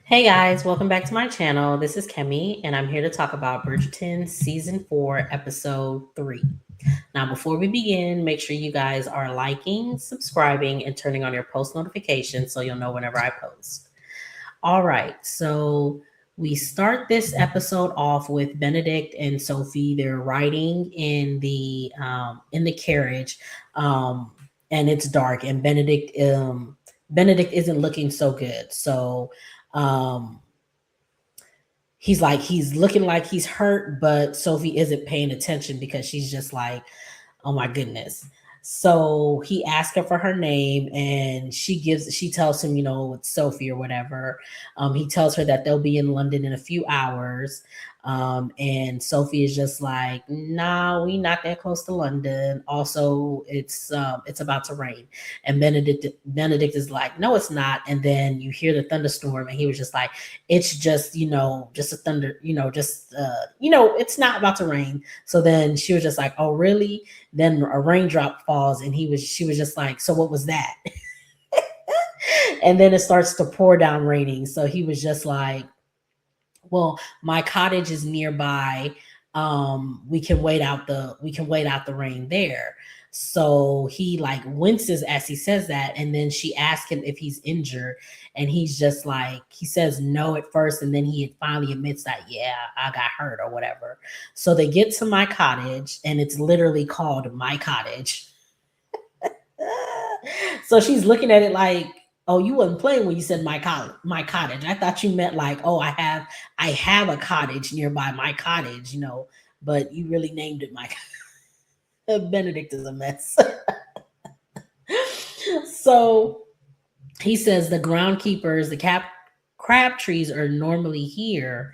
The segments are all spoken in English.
Hey guys, welcome back to my channel. This is Kemi, and I'm here to talk about Bridgerton Season 4, Episode 3. Now, before we begin, make sure you guys are liking, subscribing, and turning on your post notifications so you'll know whenever I post. All right, so we start this episode off with Benedict and Sophie. They're riding in the carriage, um, and it's dark, and Benedict isn't looking so good. So um, he's looking like he's hurt, but Sophie isn't paying attention because she's just like, oh my goodness. So he asks her for her name, and she tells him, it's Sophie or whatever. He tells her that they'll be in London in a few hours. And Sophie is just like, nah, we not that close to London. Also, it's about to rain. And Benedict is like, no, it's not. And then you hear the thunderstorm, and he was just like, it's just, just a thunder, it's not about to rain. So then she was just like, oh really? Then a raindrop falls, and she was just like, so what was that? And then it starts to pour down raining. So he was just like, well, my cottage is nearby. We can wait out the rain there. So he like winces as he says that, and then she asks him if he's injured, and he's just like, he says no at first, and then he finally admits that, yeah, I got hurt or whatever. So they get to my cottage, and it's literally called My Cottage. So she's looking at it like, oh, you wasn't playing when you said my cottage. I thought you meant like, oh, I have a cottage nearby my cottage, but you really named it my Benedict is a mess. So he says the groundkeepers, the crab trees are normally here.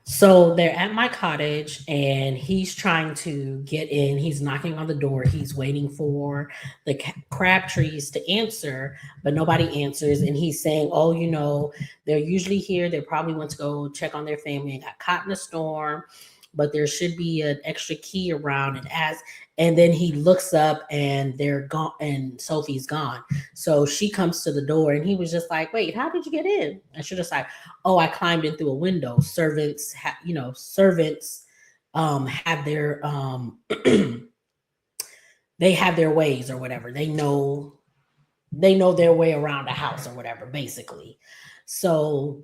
So they're at my cottage, and he's trying to get in. He's knocking on the door. He's waiting for the Crabtrees to answer, but nobody answers. And he's saying, oh, they're usually here. They probably went to go check on their family and got caught in a storm, but there should be an extra key around. And then he looks up, and they're gone, and Sophie's gone. So she comes to the door, and he was just like, wait, how did you get in? And she's just like, oh, I climbed in through a window. Servants have their they have their ways or whatever. They know their way around a house or whatever, basically. So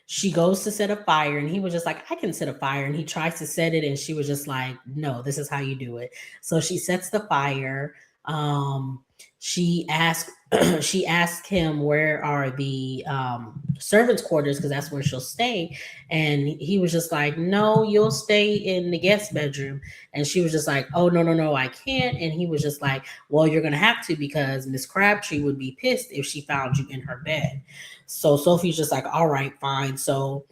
she goes to set a fire, and he was just like, I can set a fire. And he tries to set it, and she was just like, no, this is how you do it. So she sets the fire. She asked she asked him where are the servants quarters, because that's where she'll stay. And he was just like, no, you'll stay in the guest bedroom. And she was just like, oh, no, no, no, I can't. And he was just like, well, you're gonna have to, because Miss Crabtree would be pissed if she found you in her bed. So Sophie's just like, all right, fine. So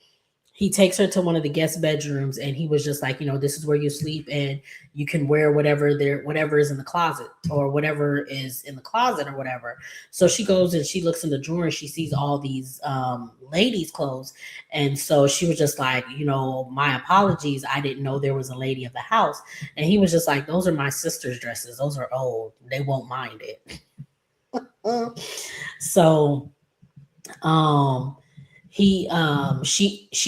he takes her to one of the guest bedrooms, and he was just like, this is where you sleep, and you can wear whatever is in the closet, or whatever is in the closet or whatever. So she goes and she looks in the drawer, and she sees all these ladies' clothes. And so she was just like, my apologies. I didn't know there was a lady of the house. And he was just like, those are my sister's dresses. Those are old. They won't mind it. So she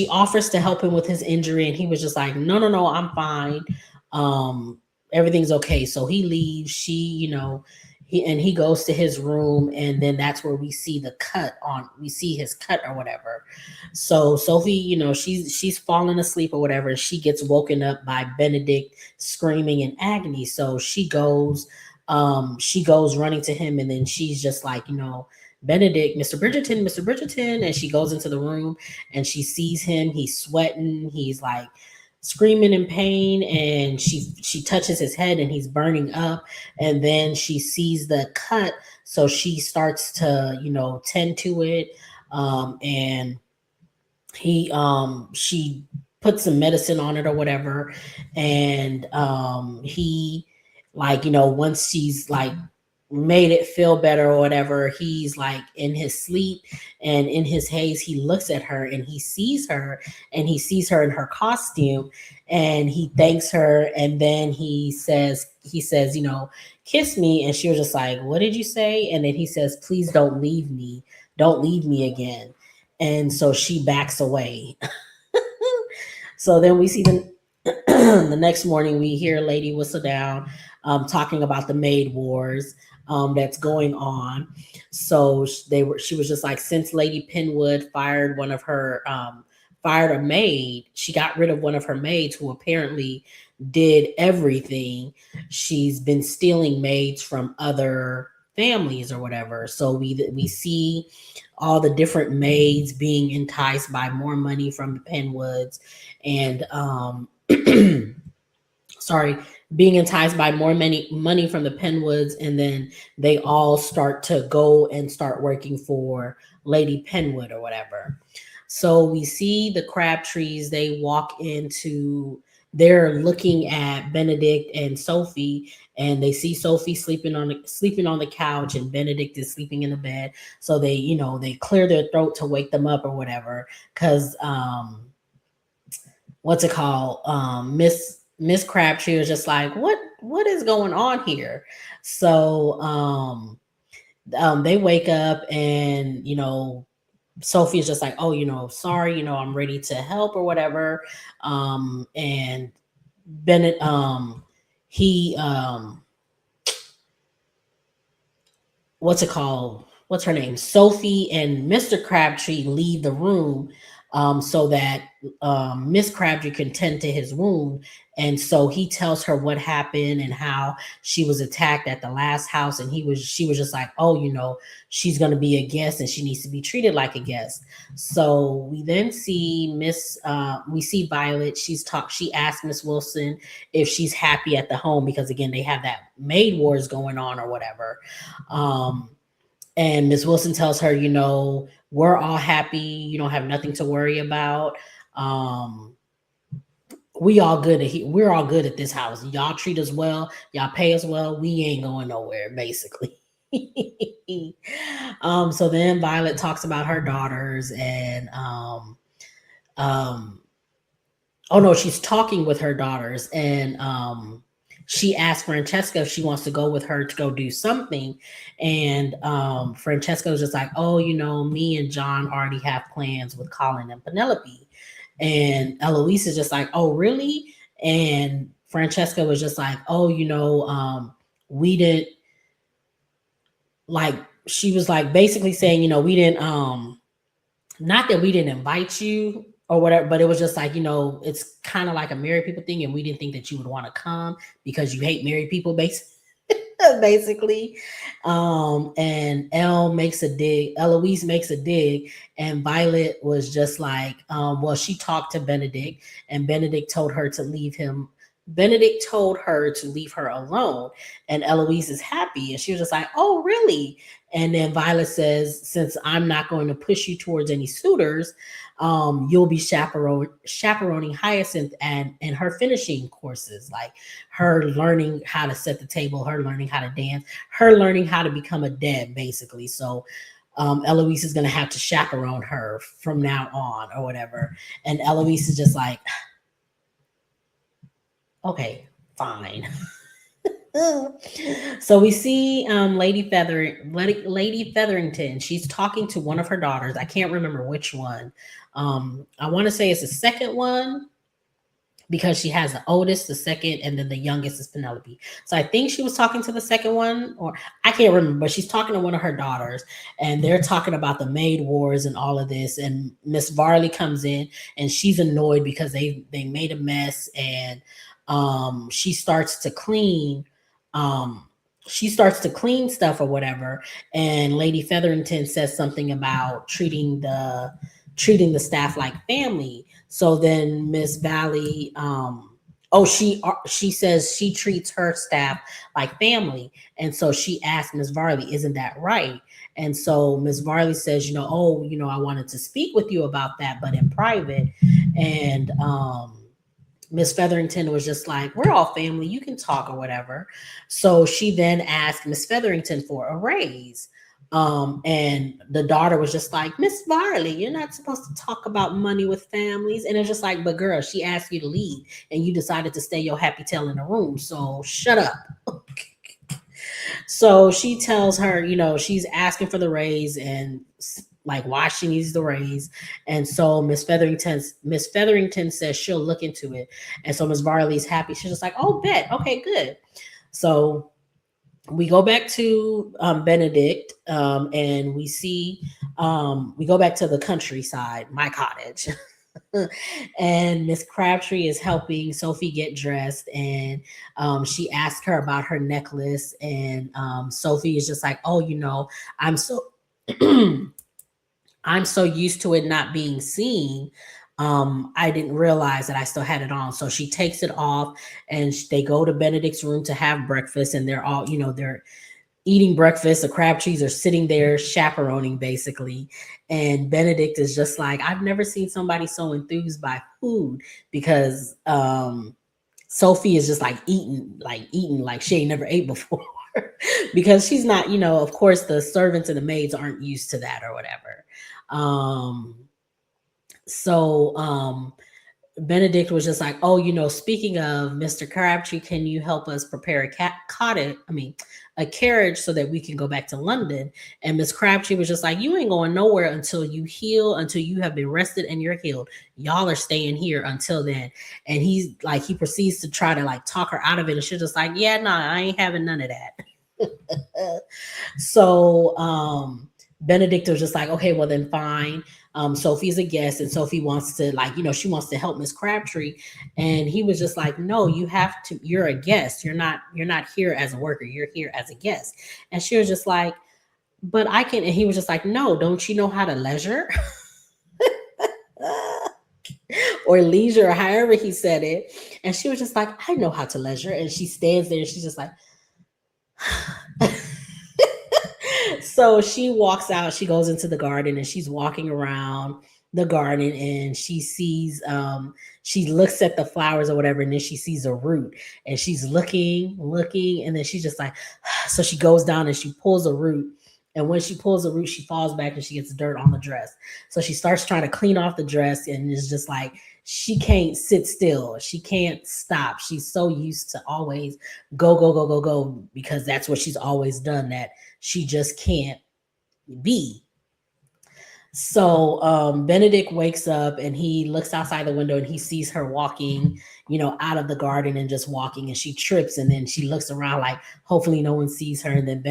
offers to help him with his injury, and he was just like, no, no, no, I'm fine. um Everything's okay. So he leaves. He goes to his room, and then that's where we see his cut or whatever. So Sophie, she's falling asleep or whatever, and she gets woken up by Benedict screaming in agony. So she goes running to him, and then she's just like, Benedict, Mr. Bridgerton. And she goes into the room, and she sees him. He's sweating. He's like screaming in pain, and she touches his head, and he's burning up. And then she sees the cut, so she starts to tend to it. And she puts some medicine on it or whatever. And he, like, once she's like made it feel better or whatever, he's like in his sleep and in his haze, he looks at her and he sees her, and he sees her in her costume, and he thanks her, and then he says, kiss me. And she was just like, what did you say? And then he says, please don't leave me again. And so she backs away. So then we see the next morning, we hear Lady Whistledown talking about the maid wars that's going on. So she was just like, since Lady Penwood fired a maid, she got rid of one of her maids who apparently did everything. She's been stealing maids from other families or whatever. So we see all the different maids being enticed by more money from the Penwoods, and sorry, being enticed by more money from the Penwoods, and then they all start to go and start working for Lady Penwood or whatever. So we see the Crabtrees. They walk into. They're looking at Benedict and Sophie, and they see Sophie sleeping on the couch, and Benedict is sleeping in the bed. So they clear their throat to wake them up or whatever, because what's it called? Miss Crabtree was just like, what is going on here? So they wake up, and Sophie's just like, oh, sorry, I'm ready to help or whatever. And Bennett, he what's it called? What's her name? Sophie and Mr. Crabtree leave the room, so that Miss Crabtree can tend to his wound. And so he tells her what happened and how she was attacked at the last house. And she was just like, oh, she's going to be a guest and she needs to be treated like a guest. So we then see we see Violet. She asked Miss Wilson if she's happy at the home, because again, they have that maid wars going on or whatever. And Miss Wilson tells her, we're all happy. You don't have nothing to worry about. We're all good at this house. Y'all treat us well. Y'all pay us well. We ain't going nowhere, basically. So then Violet talks about her daughters, and oh no, she's talking with her daughters, and she asked Francesca if she wants to go with her to go do something. And Francesca was just like, oh, me and John already have plans with Colin and Penelope. And Eloise is just like, oh, really? And Francesca was just like, oh, we didn't, like, she was like basically saying, we didn't, not that we didn't invite you or whatever, but it was just like, it's kind of like a married people thing, and we didn't think that you would want to come because you hate married people, basically. And Eloise makes a dig, and Violet was just like, well, she talked to Benedict, and Benedict told her to leave her alone, and Eloise is happy, and she was just like, oh, really? And then Violet says, since I'm not going to push you towards any suitors, you'll be chaperoning Hyacinth and her finishing courses, like her learning how to set the table, her learning how to dance, her learning how to become a deb, basically. So Eloise is going to have to chaperone her from now on or whatever. And Eloise is just like, okay, fine. So we see Lady Featherington. She's talking to one of her daughters. I can't remember which one. I want to say it's the second one, because she has the oldest, the second, and then the youngest is Penelope. So I think she was talking to the second one, or I can't remember, but she's talking to one of her daughters, and they're talking about the maid wars and all of this. And Miss Varley comes in, and she's annoyed because they made a mess, and she starts to clean stuff or whatever. And Lady Featherington says something about treating the staff like family. So then Miss Valley, she says she treats her staff like family. And so she asked Miss Varley, isn't that right? And so Miss Varley says, I wanted to speak with you about that, but in private. And Miss Featherington was just like, we're all family, you can talk or whatever. So she then asked Miss Featherington for a raise. And the daughter was just like, Miss Varley, you're not supposed to talk about money with families. And it's just like, but girl, she asked you to leave and you decided to stay your happy tail in the room. So shut up. So she tells her, she's asking for the raise and like why she needs the raise. And so Miss Featherington says she'll look into it. And so Miss Varley's happy. She's just like, oh, bet. Okay, good. So we go back to Benedict, and we go back to the countryside, my cottage. And Miss Crabtree is helping Sophie get dressed, and she asked her about her necklace, and Sophie is just like, oh, I'm so I'm so used to it not being seen. I didn't realize that I still had it on. So she takes it off, and they go to Benedict's room to have breakfast, and they're all, they're eating breakfast. The Crabtrees are sitting there chaperoning basically. And Benedict is just like, I've never seen somebody so enthused by food, because Sophie is just like eating like she ain't never ate before. Because she's not, of course the servants and the maids aren't used to that or whatever. So Benedict was just like, oh, speaking of Mr. Crabtree, can you help us prepare a carriage so that we can go back to London? And Miss Crabtree was just like, you ain't going nowhere until you heal, until you have been rested and you're healed. Y'all are staying here until then. And he proceeds to try to like talk her out of it. And she's just like, yeah, nah, I ain't having none of that. So Benedict was just like, okay, well then fine. Sophie's a guest, and Sophie wants to she wants to help Miss Crabtree. And he was just like, no, you're a guest. You're not here as a worker. You're here as a guest. And she was just like, but I can. And he was just like, no, don't you know how to leisure? Or leisure, or however he said it. And she was just like, I know how to leisure. And she stands there and she's just like, so she walks out, she goes into the garden, and she's walking around the garden, and she looks at the flowers or whatever, and then she sees a root, and she's looking, and then she's just like, so she goes down and she pulls a root. And when she pulls the root, she falls back and she gets dirt on the dress. So she starts trying to clean off the dress, and it's just like she can't sit still. She can't stop. She's so used to always go, go, go, go, go, because that's what she's always done, that she just can't be. So Benedict wakes up and he looks outside the window and he sees her walking, out of the garden and just walking, and she trips, and then she looks around like hopefully no one sees her. And then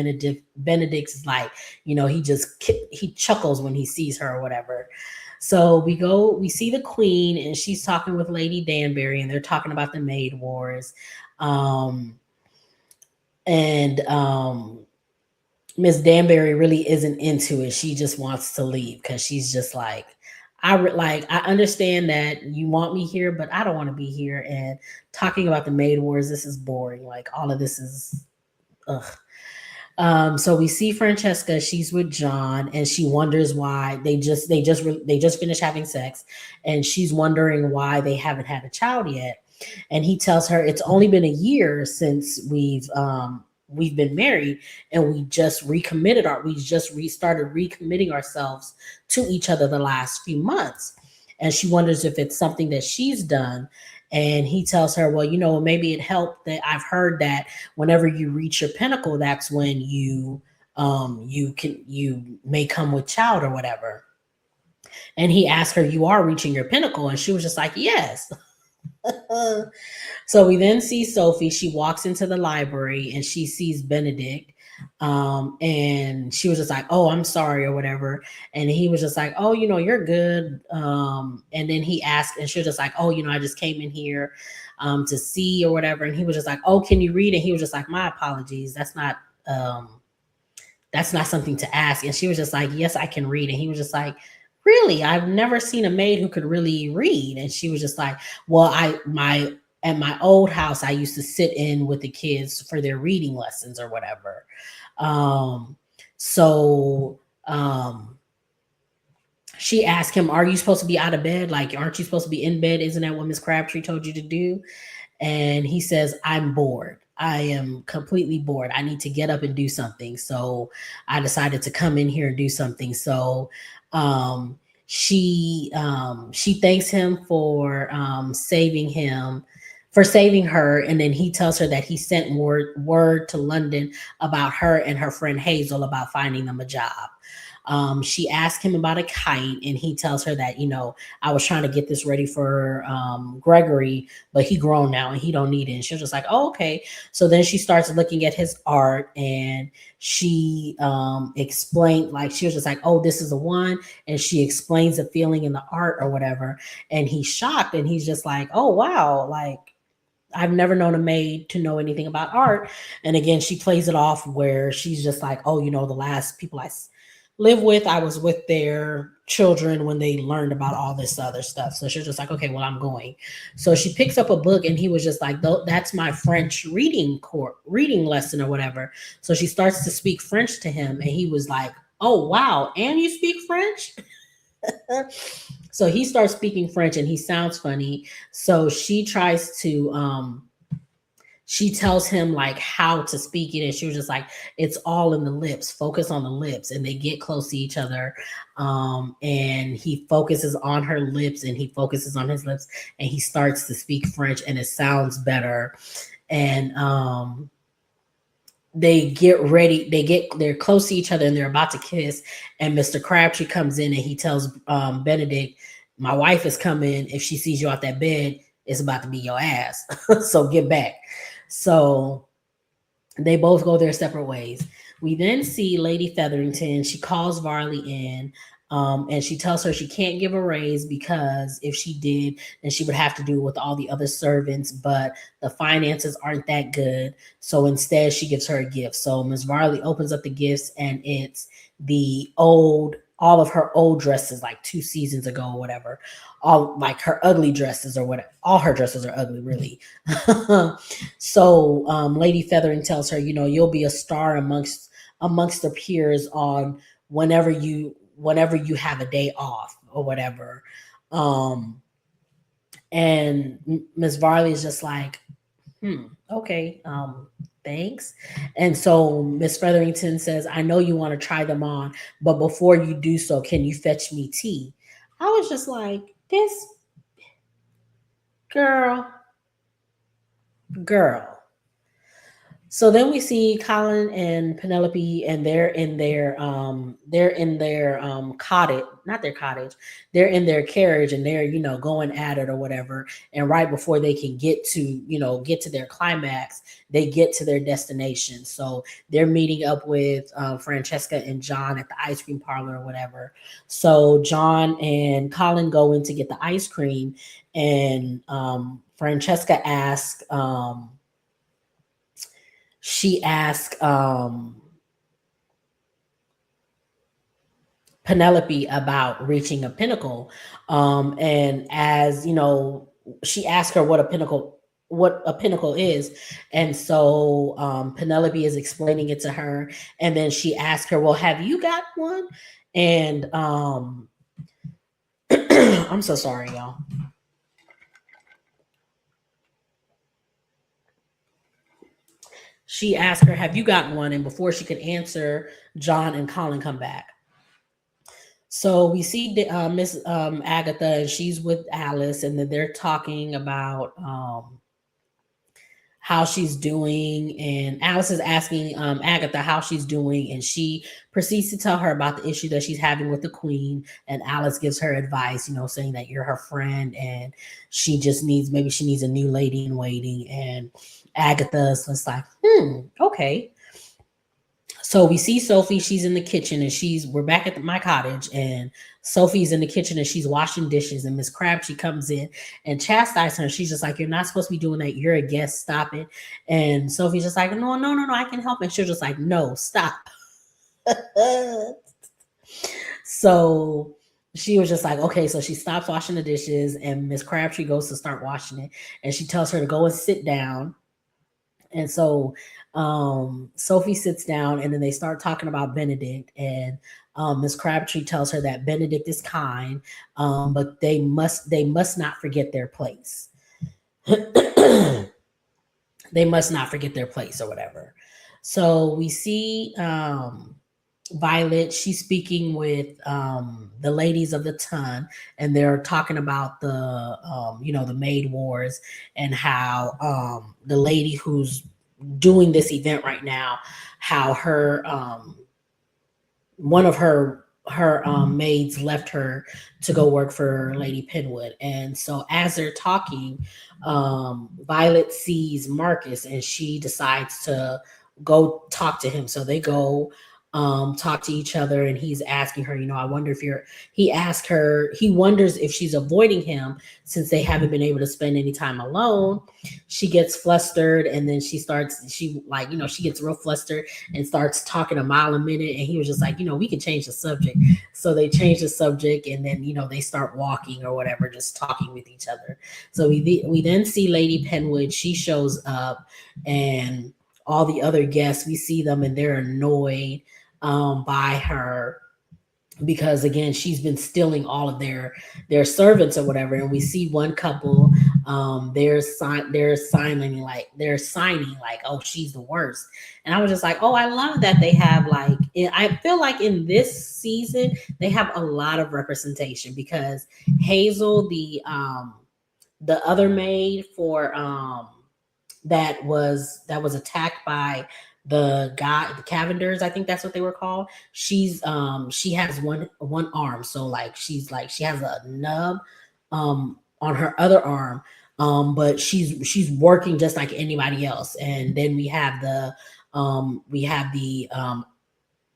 Benedict's like, he chuckles when he sees her or whatever. So we see the queen, and she's talking with Lady Danbury, and they're talking about the maid wars. And Miss Danbury really isn't into it. She just wants to leave, because she's just like, I understand that you want me here, but I don't want to be here. And talking about the maid wars, this is boring. Like all of this is, ugh. So we see Francesca. She's with John, and she wonders why they just finished having sex, and she's wondering why they haven't had a child yet. And he tells her it's only been a year since we've been married, and we just restarted recommitting ourselves to each other the last few months. And she wonders if it's something that she's done. And he tells her, well, maybe it helped that I've heard that whenever you reach your pinnacle, that's when you may come with child or whatever. And he asked her, you are reaching your pinnacle? And she was just like, yes. So we then see Sophie. She walks into the library and she sees Benedict. And she was just like, oh, I'm sorry or whatever. And he was just like, oh, you're good. And then he asked, and she was just like, oh, I just came in here to see or whatever. And he was just like, oh, can you read? And he was just like, my apologies. That's not something to ask. And she was just like, yes, I can read. And he was just like, really? I've never seen a maid who could really read. And she was just like, well, at my old house, I used to sit in with the kids for their reading lessons or whatever. She asked him, "Are you supposed to be out of bed? Like, aren't you supposed to be in bed? Isn't that what Miss Crabtree told you to do?" And he says, "I'm bored. I am completely bored. I need to get up and do something." So I decided to come in here and do something. So um, she thanks him for saving her, and then he tells her that he sent word to London about her and her friend Hazel about finding them a job. She asked him about a kite, and he tells her that, I was trying to get this ready for Gregory, but he grown now and he don't need it. And she was just like, "Oh, okay." So then she starts looking at his art, and she explained, like, she was just like, "Oh, this is the one," and she explains the feeling in the art or whatever. And he's shocked, and he's just like, "Oh, wow, like, I've never known a maid to know anything about art." And again, she plays it off where she's just like, "Oh, the last people I live with, I was with their children when they learned about all this other stuff." So she's just like, "Okay, well, I'm going." So she picks up a book, and he was just like, "That's my French reading lesson or whatever." So she starts to speak French to him, and he was like, "Oh, wow, and you speak French?" So he starts speaking French, and he sounds funny. So she tells him like how to speak it, and she was just like, "It's all in the lips, focus on the lips." And they get close to each other, and he focuses on her lips, and he focuses on his lips, and he starts to speak French, and it sounds better. And they get ready, they're close to each other, and they're about to kiss. And Mr. Crabtree comes in, and he tells Benedict, "My wife is coming. If she sees you out that bed, it's about to be your ass. So get back." So they both go their separate ways. We then see Lady Featherington. She calls Varley in, and she tells her she can't give a raise because if she did, then she would have to do it with all the other servants, but the finances aren't that good. So instead, she gives her a gift. So Miss Varley opens up the gifts, and it's all of her old dresses, like 2 seasons ago or whatever. All like her ugly dresses or whatever. All her dresses are ugly, really. So Lady Feathering tells her, "You'll be a star amongst the peers on whenever you have a day off or whatever." Um, and Miss Varley is just like, okay, thanks. And so Miss Featherington says, "I know you want to try them on, but before you do so, can you fetch me tea?" I was just like, this girl, girl. So then we see Colin and Penelope, and they're in their cottage, not their cottage, they're in their carriage, and they're going at it or whatever. And right before they can get to their climax, they get to their destination. So they're meeting up with Francesca and John at the ice cream parlor or whatever. So John and Colin go in to get the ice cream, and Francesca asks. She asked Penelope about reaching a pinnacle. And as she asked her what a pinnacle is. And so Penelope is explaining it to her. And then she asked her, "Well, have you got one?" And I'm so sorry, y'all. She asked her, "Have you got one?" And before she could answer, John and Colin come back. So we see Miss Agatha, and she's with Alice, and then they're talking about how she's doing. And Alice is asking Agatha how she's doing, and she proceeds to tell her about the issue that she's having with the queen. And Alice gives her advice, saying that you're her friend, and maybe she needs a new lady in waiting. And Agatha's just like, okay. So we see Sophie, she's in the kitchen, and we're back at my cottage, and Sophie's in the kitchen, and she's washing dishes, and Miss Crabtree comes in and chastises her. She's just like, "You're not supposed to be doing that. You're a guest. Stop it." And Sophie's just like, "No, no, no, no, I can help." And she's just like, "No, stop." So she was just like, okay. So she stops washing the dishes, and Miss Crabtree goes to start washing it, and she tells her to go and sit down. And so Sophie sits down, and then they start talking about Benedict. And Miss Crabtree tells her that Benedict is kind, but they must not forget their place. They must not forget their place or whatever. So we see Violet, she's speaking with the ladies of the ton, and they're talking about the maid wars, and how the lady who's doing this event right now, how her one of her maids left her to go work for Lady Penwood. And so as they're talking, Violet sees Marcus and she decides to go talk to him. So they go talk to each other, and he's asking her, I wonder if you're he asked her, he wonders if she's avoiding him since they haven't been able to spend any time alone. She gets flustered, and then she gets real flustered and starts talking a mile a minute. And he was just like, we can change the subject. So they change the subject, and then they start walking or whatever, just talking with each other. So we then see Lady Penwood. She shows up, and all the other guests, we see them, and they're annoyed by her, because again, she's been stealing all of their servants or whatever. And we see one couple, they're signing like, oh, she's the worst. And I was just like, oh, I love that they have I feel like in this season they have a lot of representation, because Hazel, the other maid for that was attacked by the Cavenders, I think that's what they were called. She has one arm, so she has a nub on her other arm, but she's working just like anybody else. And then we have the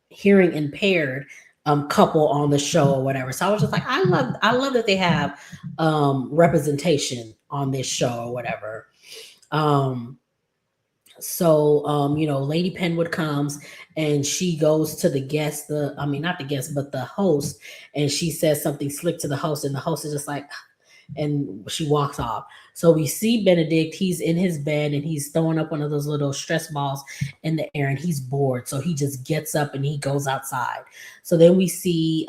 hearing impaired couple on the show or whatever. So I was just like, I love that they have representation on this show or whatever. um Lady Penwood comes, and she goes to the guest, not the guest, but the host, and she says something slick to the host, and the host is just like, and she walks off. So we see Benedict, he's in his bed, and he's throwing up one of those little stress balls in the air, and he's bored. So he just gets up and he goes outside. So then we see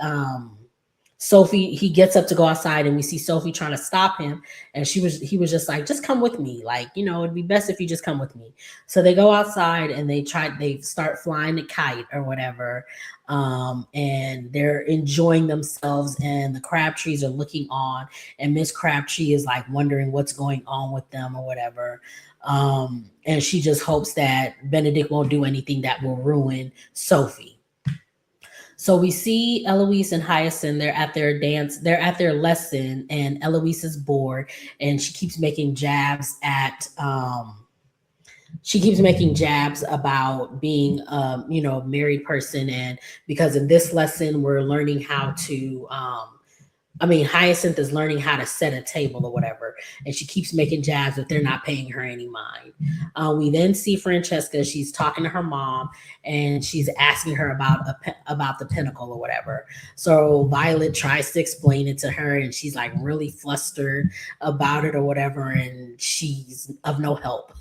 Sophie, he gets up to go outside, and we see Sophie trying to stop him. And he was just like, just come with me. It'd be best if you just come with me. So they go outside, and they start flying a kite or whatever. And they're enjoying themselves, and the Crabtrees are looking on, and Miss Crabtree is like wondering what's going on with them or whatever. And she just hopes that Benedict won't do anything that will ruin Sophie. So we see Eloise and Hyacinth. They're at their dance. They're at their lesson, and Eloise is bored, and she keeps making jabs about being, a married person. And because in this lesson we're learning how to, Hyacinth is learning how to set a table or whatever, and she keeps making jabs, but they're not paying her any mind. We then see Francesca. She's talking to her mom, and she's asking her about the pinnacle or whatever. So Violet tries to explain it to her, and she's like really flustered about it or whatever, and she's of no help.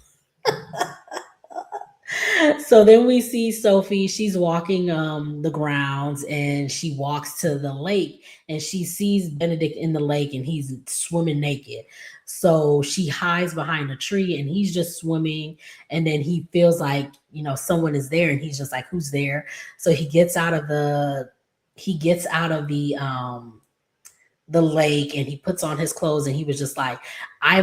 So then we see Sophie. She's walking the grounds, and she walks to the lake, and she sees Benedict in the lake, and he's swimming naked. So she hides behind a tree, and he's just swimming. And then he feels like someone is there, and he's just like, who's there? So he gets out of the lake, and he puts on his clothes, and he was just like, I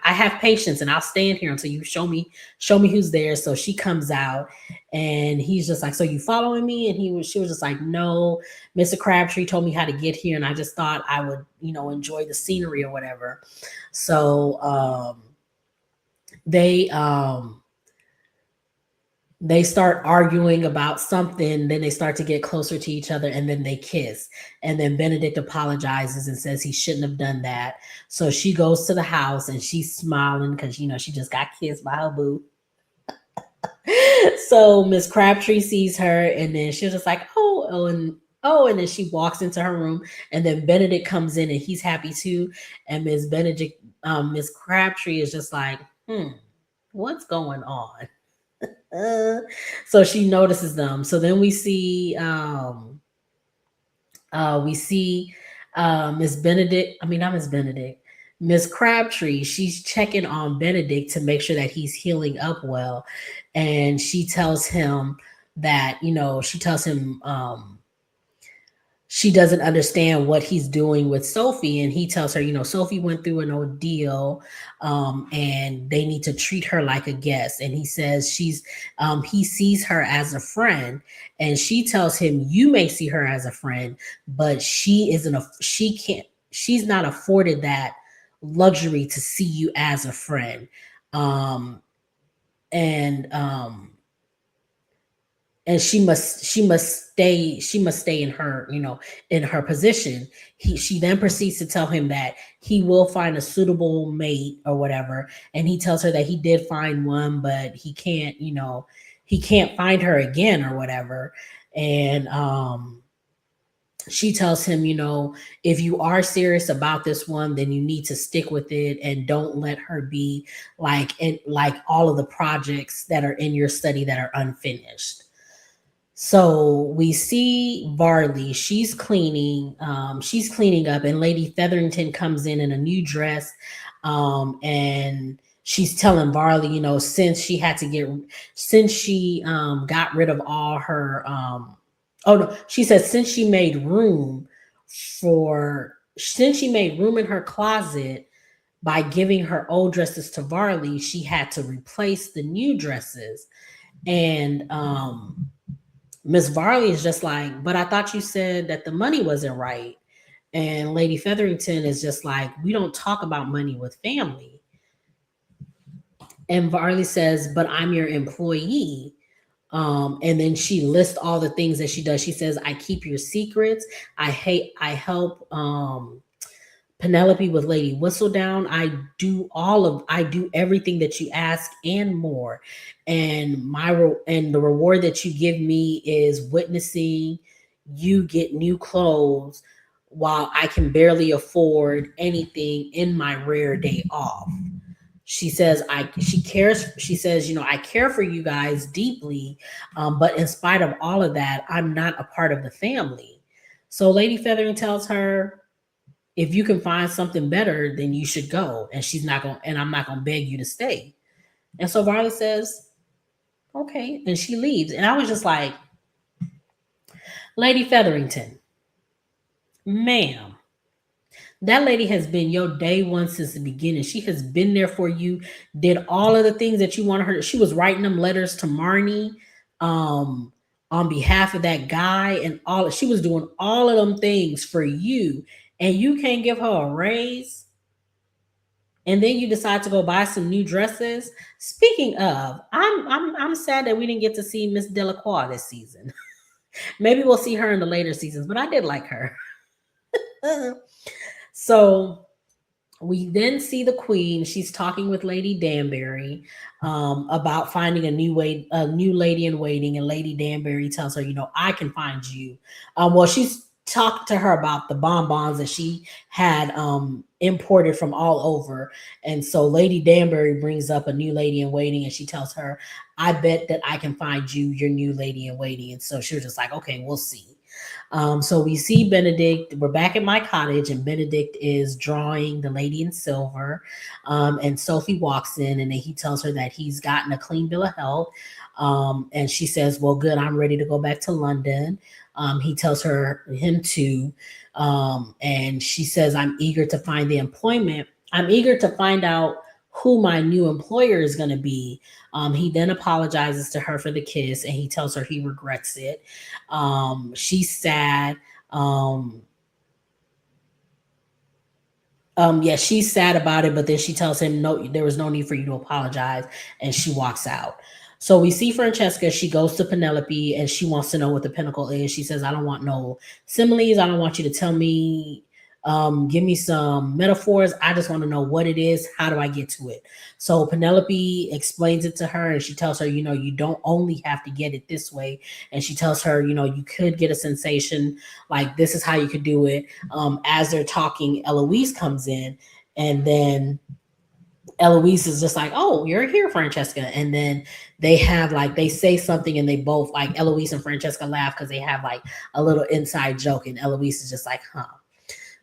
have patience, and I'll stay in here until you show me who's there. So she comes out, and he's just like, so you following me? And she was just like, no, Mr. Crabtree told me how to get here, and I just thought I would enjoy the scenery or whatever. So they they start arguing about something, then they start to get closer to each other, and then they kiss. And then Benedict apologizes and says he shouldn't have done that. So she goes to the house, and she's smiling because she just got kissed by her boo. So Miss Crabtree sees her, and then she's just like, and then she walks into her room, and then Benedict comes in, and he's happy too. And Miss Crabtree is just like, what's going on? So she notices them. So then we see We see Miss Benedict, I mean, not Miss Benedict, Miss Crabtree. She's checking on Benedict to make sure that he's healing up well. And she tells him that, she tells him she doesn't understand what he's doing with Sophie. And he tells her, Sophie went through an ordeal, and they need to treat her like a guest. And he says he sees her as a friend. And she tells him, you may see her as a friend, but she's not afforded that luxury to see you as a friend. Um, and and she must stay in her in her position. She then proceeds to tell him that he will find a suitable mate or whatever, and he tells her that he did find one, but he can't find her again or whatever. And she tells him, if you are serious about this one, then you need to stick with it and don't let her be like all of the projects that are in your study that are unfinished. So we see Varley. She's cleaning up, and Lady Featherington comes in a new dress, and she's telling Varley, since she got rid of all her, oh no, she says since she made room in her closet by giving her old dresses to Varley, she had to replace the new dresses, and Miss Varley is just like, but I thought you said that the money wasn't right. And Lady Featherington is just like, we don't talk about money with family. And Varley says, but I'm your employee. And then she lists all the things that she does. She says, I keep your secrets. I help Penelope with Lady Whistledown. I do everything that you ask and more. And and the reward that you give me is witnessing you get new clothes while I can barely afford anything in my rare day off. She says, I care for you guys deeply, but in spite of all of that, I'm not a part of the family. So Lady Feathering tells her, if you can find something better, then you should go. And I'm not gonna beg you to stay. And so Varley says, okay, and she leaves. And I was just like, Lady Featherington, ma'am, that lady has been your day one since the beginning. She has been there for you, did all of the things that you wanted her to. She was writing them letters to Marnie, um, on behalf of that guy, and she was doing all of them things for you, and you can't give her a raise. And then you decide to go buy some new dresses. Speaking of, I'm sad that we didn't get to see Miss Delacroix this season. Maybe we'll see her in the later seasons, but I did like her. So we then see the queen. She's talking with Lady Danbury about finding a new lady in waiting, and Lady Danbury tells her, I can find you. Well, she's talked to her about the bonbons that she had imported from all over, and so Lady Danbury brings up a new lady in waiting, and she tells her, I bet that I can find you your new lady in waiting. And so she was just like, okay, we'll see. So we see Benedict. We're back at my cottage, and Benedict is drawing the lady in silver. And Sophie walks in, and then he tells her that he's gotten a clean bill of health. And she says, well, good, I'm ready to go back to London. He tells him to. And she says, I'm eager to find the employment. I'm eager to find out who my new employer is going to be. He then apologizes to her for the kiss, and he tells her he regrets it. She's sad. Yeah, she's sad about it, but then she tells him, no, there was no need for you to apologize, and she walks out. So we see Francesca. She goes to Penelope, and she wants to know what the pinnacle is. She says, I don't want no similes. I don't want you to tell me, give me some metaphors. I just want to know what it is. How do I get to it? So Penelope explains it to her, and she tells her, you don't only have to get it this way. And she tells her, you could get a sensation, like this is how you could do it. As they're talking, Eloise comes in, and then Eloise is just like, "Oh, you're here, Francesca." And then they have like they say something, and they both like Eloise and Francesca laugh because they have like a little inside joke, and Eloise is just like, "Huh."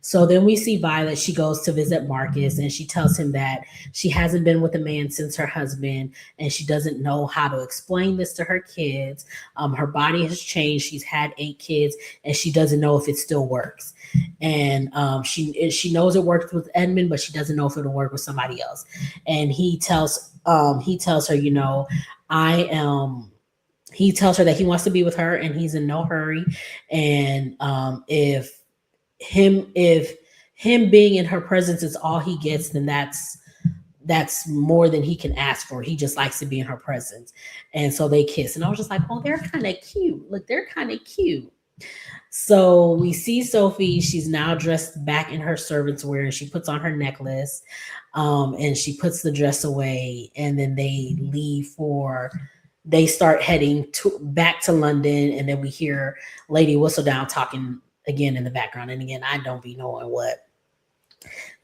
So then we see Violet. She goes to visit Marcus, and she tells him that she hasn't been with a man since her husband, and she doesn't know how to explain this to her kids. Her body has changed. She's had 8 kids, and she doesn't know if it still works. And she knows it worked with Edmund, but she doesn't know if it'll work with somebody else. And he tells her, I am. He tells her that he wants to be with her, and he's in no hurry. And if him being in her presence is all he gets, then that's more than he can ask for. He just likes to be in her presence. And so they kiss. And I was just like, oh, they're kind of cute. Look, they're kind of cute. So we see Sophie. She's now dressed back in her servant's wear, and she puts on her necklace, and she puts the dress away. And then they start heading back to London. And then we hear Lady Whistledown talking again in the background. And again, I don't be knowing what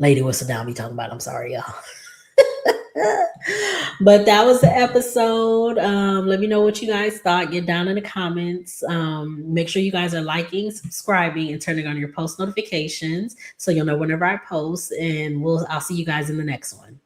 Lady Whistledown be talking about. I'm sorry, y'all. But that was the episode. Let me know what you guys thought. Get down in the comments. Make sure you guys are liking, subscribing, and turning on your post notifications so you'll know whenever I post. And I'll see you guys in the next one.